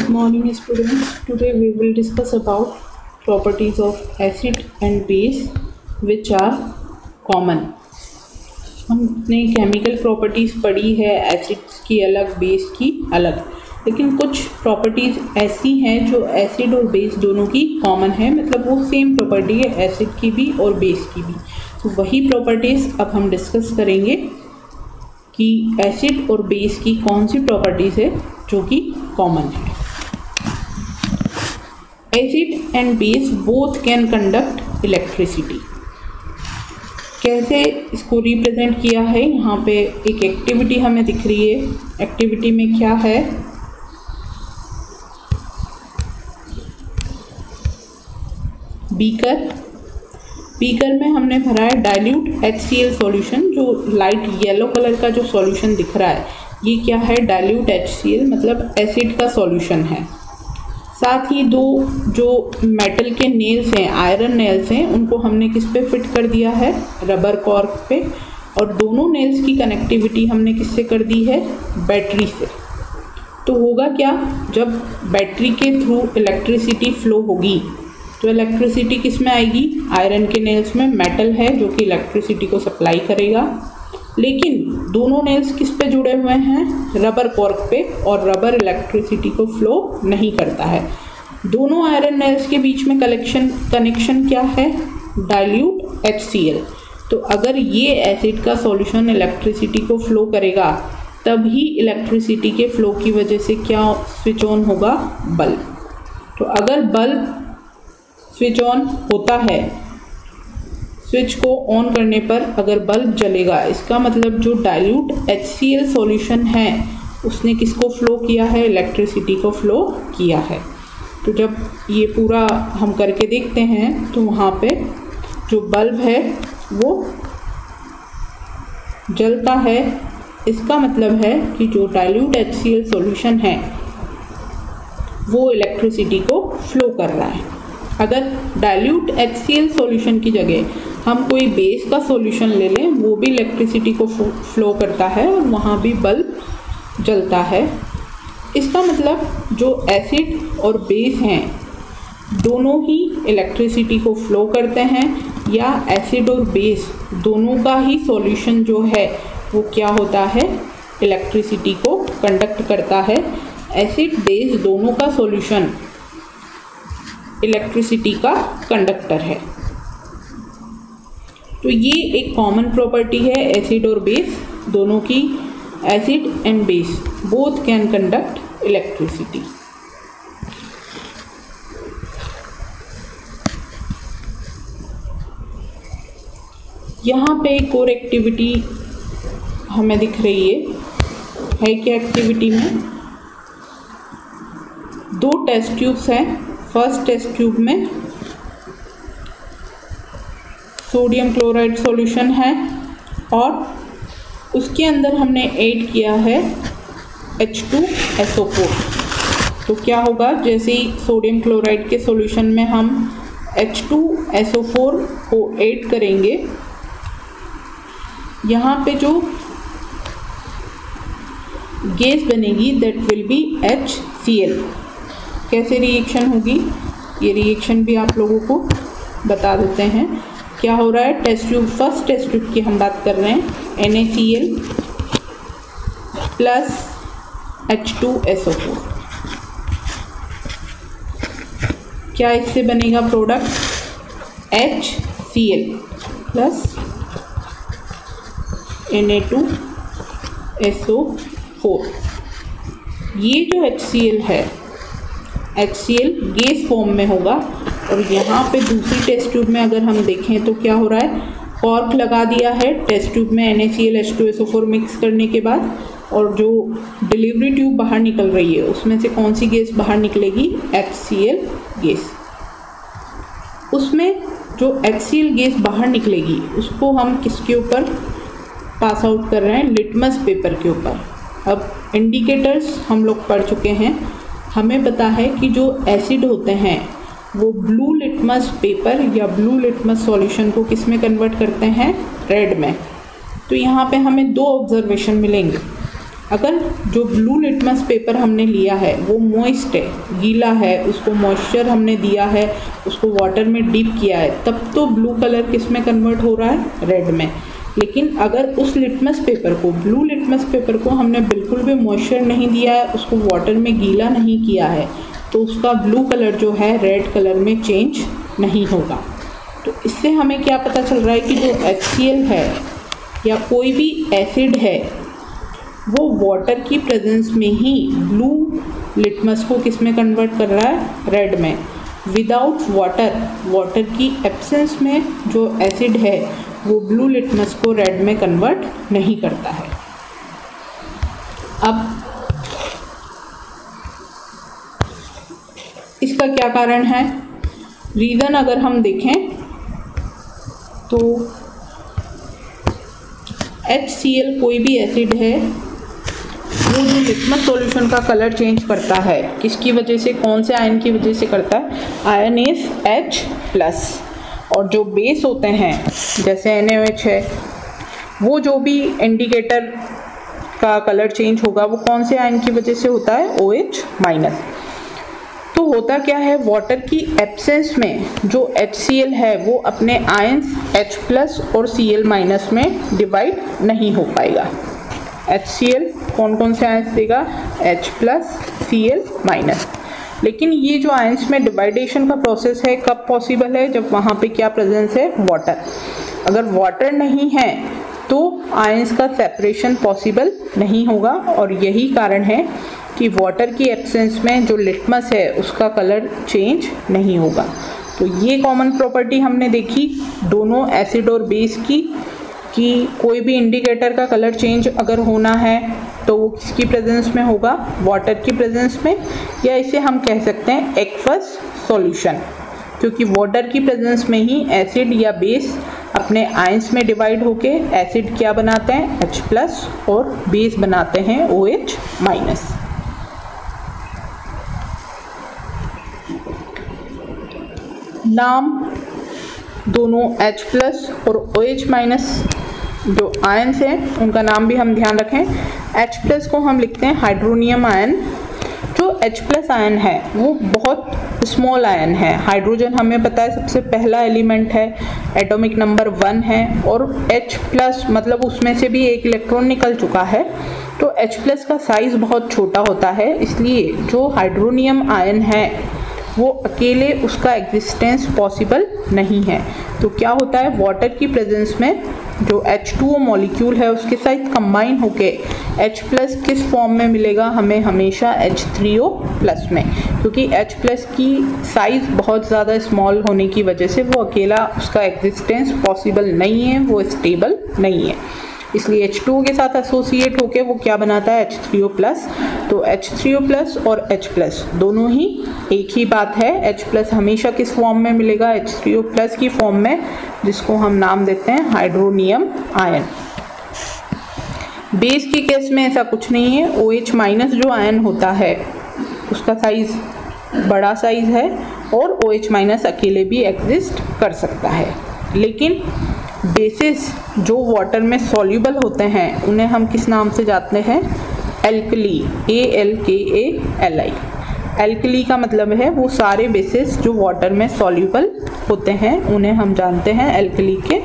Good morning students. Today we will discuss about properties of acid and base which are common. हमने chemical properties पढ़ी है acids की अलग, base की अलग, लेकिन कुछ प्रॉपर्टीज़ ऐसी हैं जो एसिड और बेस दोनों की कॉमन है, मतलब वो सेम प्रॉपर्टी है एसिड की भी और बेस की भी। तो वही प्रॉपर्टीज़ अब हम डिस्कस करेंगे कि एसिड और बेस की कौन सी प्रॉपर्टीज़ है जो कि कॉमन है। Acid and base both can conduct electricity. कैसे इसको रिप्रेजेंट किया है, यहाँ पे एक एक्टिविटी हमें दिख रही है। एक्टिविटी में क्या है, बीकर में हमने भरा है डाइल्यूट HCl सॉल्यूशन। जो लाइट येलो कलर का जो सॉल्यूशन दिख रहा है ये क्या है, डाइल्यूट HCl, मतलब एसिड का सॉल्यूशन है। साथ ही दो जो मेटल के नेल्स हैं, आयरन नेल्स हैं, उनको हमने किस पे फिट कर दिया है, रबर कॉर्क पे, और दोनों नेल्स की कनेक्टिविटी हमने किससे कर दी है, बैटरी से। तो होगा क्या, जब बैटरी के थ्रू इलेक्ट्रिसिटी फ्लो होगी तो इलेक्ट्रिसिटी किस में आएगी, आयरन के नेल्स में। मेटल है जो कि इलेक्ट्रिसिटी को सप्लाई करेगा, लेकिन दोनों नेल्स किस पे जुड़े हुए हैं, रबर कॉर्क पे, और रबर इलेक्ट्रिसिटी को फ्लो नहीं करता है। दोनों आयरन नेल्स के बीच में कनेक्शन क्या है, डाइल्यूट HCl। तो अगर ये एसिड का सॉल्यूशन इलेक्ट्रिसिटी को फ्लो करेगा तभी इलेक्ट्रिसिटी के फ्लो की वजह से क्या स्विच ऑन होगा, बल्ब। तो अगर बल्ब स्विच ऑन होता है, स्विच को ऑन करने पर अगर बल्ब जलेगा, इसका मतलब जो डाइल्यूट HCl सॉल्यूशन है उसने किसको फ्लो किया है, इलेक्ट्रिसिटी को फ्लो किया है। तो जब ये पूरा हम करके देखते हैं तो वहाँ पे जो बल्ब है वो जलता है। इसका मतलब है कि जो डाइल्यूट HCl सॉल्यूशन है वो इलेक्ट्रिसिटी को फ्लो कर रहा है। अगर डाइल्यूट HCl सॉल्यूशन की जगह हम कोई बेस का सॉल्यूशन ले लें, वो भी इलेक्ट्रिसिटी को फ्लो करता है और वहाँ भी बल्ब जलता है। इसका मतलब जो एसिड और बेस हैं दोनों ही इलेक्ट्रिसिटी को फ्लो करते हैं, या एसिड और बेस दोनों का ही सॉल्यूशन जो है वो क्या होता है, इलेक्ट्रिसिटी को कंडक्ट करता है। एसिड बेस दोनों का सॉल्यूशन इलेक्ट्रिसिटी का कंडक्टर है। तो ये एक कॉमन प्रॉपर्टी है एसिड और बेस दोनों की। Acid and base both can conduct electricity. यहाँ पे एक और एक्टिविटी हमें दिख रही है क्या, एक्टिविटी में दो टेस्ट ट्यूब्स हैं। फर्स्ट टेस्ट ट्यूब में सोडियम क्लोराइड सॉल्यूशन है और उसके अंदर हमने ऐड किया है H2SO4। तो क्या होगा, जैसे ही सोडियम क्लोराइड के सॉल्यूशन में हम H2SO4 को ऐड करेंगे, यहाँ पे जो गैस बनेगी दैट विल बी HCl। कैसे रिएक्शन होगी, ये रिएक्शन भी आप लोगों को बता देते हैं। क्या हो रहा है, test tube, first test tube की हम बात कर रहे हैं, NaCl प्लस H2SO4। क्या इससे बनेगा प्रोडक्ट, HCl प्लस Na2SO4। ये जो HCl है, HCl गैस फॉर्म में होगा, और यहाँ पे दूसरी टेस्ट ट्यूब में अगर हम देखें तो क्या हो रहा है, कॉर्क लगा दिया है टेस्ट ट्यूब में NaCl H2SO4 मिक्स करने के बाद, और जो डिलीवरी ट्यूब बाहर निकल रही है उसमें से कौन सी गैस बाहर निकलेगी, HCl गैस। उसमें जो HCl गैस बाहर निकलेगी उसको हम किसके ऊपर पास आउट कर रहे हैं, लिटमस पेपर के ऊपर। अब इंडिकेटर्स हम लोग पढ़ चुके हैं, हमें पता है कि जो एसिड होते हैं वो ब्लू लिटमस पेपर या ब्लू लिटमस सॉल्यूशन को किस में कन्वर्ट करते हैं, रेड में। तो यहाँ पे हमें दो ऑब्जर्वेशन मिलेंगे। अगर जो ब्लू लिटमस पेपर हमने लिया है वो मॉइस्ट है, गीला है, उसको मॉइस्चर हमने दिया है, उसको वाटर में डीप किया है, तब तो ब्लू कलर किस में कन्वर्ट हो रहा है, रेड में। लेकिन अगर उस लिटमस पेपर को, ब्लू लिटमस पेपर को हमने बिल्कुल भी मॉइस्चर नहीं दिया है, उसको वाटर में गीला नहीं किया है, तो उसका ब्लू कलर जो है रेड कलर में चेंज नहीं होगा। तो इससे हमें क्या पता चल रहा है कि जो HCl है या कोई भी एसिड है वो वाटर की प्रेजेंस में ही ब्लू लिटमस को किस में कन्वर्ट कर रहा है, रेड में। विदाउट वाटर, वाटर की एब्सेंस में जो एसिड है वो ब्लू लिटमस को रेड में कन्वर्ट नहीं करता है। अब इसका क्या कारण है, रीज़न अगर हम देखें तो HCl कोई भी एसिड है वो जो लिटमस सॉल्यूशन का कलर चेंज करता है, किसकी वजह से, कौन से आयन की वजह से करता है, आयन इज H+। और जो बेस होते हैं जैसे NaOH है, वो जो भी इंडिकेटर का कलर चेंज होगा वो कौन से आयन की वजह से होता है, OH-। तो होता क्या है, वाटर की एब्सेंस में जो HCl है वो अपने आयंस H+ और Cl- में डिवाइड नहीं हो पाएगा। HCl कौन कौन से आयंस देगा, H+, Cl-। लेकिन ये जो आयंस में डिवाइडेशन का प्रोसेस है कब पॉसिबल है, जब वहाँ पे क्या प्रेजेंस है, वाटर। अगर वाटर नहीं है तो आयंस का सेपरेशन पॉसिबल नहीं होगा, और यही कारण है कि वाटर की एब्सेंस में जो लिटमस है उसका कलर चेंज नहीं होगा। तो ये कॉमन प्रॉपर्टी हमने देखी दोनों एसिड और बेस की, कि कोई भी इंडिकेटर का कलर चेंज अगर होना है तो वो किसकी प्रेजेंस में होगा, वाटर की प्रेजेंस में, या इसे हम कह सकते हैं एक्वस सॉल्यूशन, क्योंकि वाटर की प्रेजेंस में ही एसिड या बेस अपने आयंस में डिवाइड होके एसिड क्या बनाते हैं, H+ और बेस बनाते हैं OH-। नाम दोनों H+ और OH- जो आयंस हैं उनका नाम भी हम ध्यान रखें। H+ को हम लिखते हैं हाइड्रोनियम आयन। जो H+ आयन है वो बहुत स्मॉल आयन है। हाइड्रोजन हमें पता है सबसे पहला एलिमेंट है, एटॉमिक नंबर 1 है, और H+ मतलब उसमें से भी एक इलेक्ट्रॉन निकल चुका है। तो H+ का साइज़ बहुत छोटा होता है, इसलिए जो हाइड्रोनियम आयन है वो अकेले उसका एग्जिस्टेंस पॉसिबल नहीं है। तो क्या होता है, वाटर की प्रेजेंस में जो H2O मॉलिक्यूल है उसके साथ कंबाइन होके H+ किस फॉर्म में मिलेगा हमें, हमेशा H3O+ में, क्योंकि H+ की साइज़ बहुत ज़्यादा स्मॉल होने की वजह से वो अकेला उसका एग्जिस्टेंस पॉसिबल नहीं है, वो स्टेबल नहीं है। इसलिए H2O के साथ एसोसिएट होके वो क्या बनाता है, H3O+। तो H3O+ और H+ दोनों ही एक ही बात है। H+ हमेशा किस फॉर्म में मिलेगा, H3O+ की फॉर्म में, जिसको हम नाम देते हैं हाइड्रोनियम आयन। बेस के केस में ऐसा कुछ नहीं है। OH- जो आयन होता है उसका साइज बड़ा साइज है और OH- अकेले भी एग्जिस्ट कर सकता है। लेकिन बेसिस जो वाटर में सॉल्यूबल होते हैं उन्हें हम किस नाम से जानते हैं, एल्कली, ALKALI। एल्कली का मतलब है वो सारे बेसिस जो वाटर में सॉल्यूबल होते हैं उन्हें हम जानते हैं एल्कली के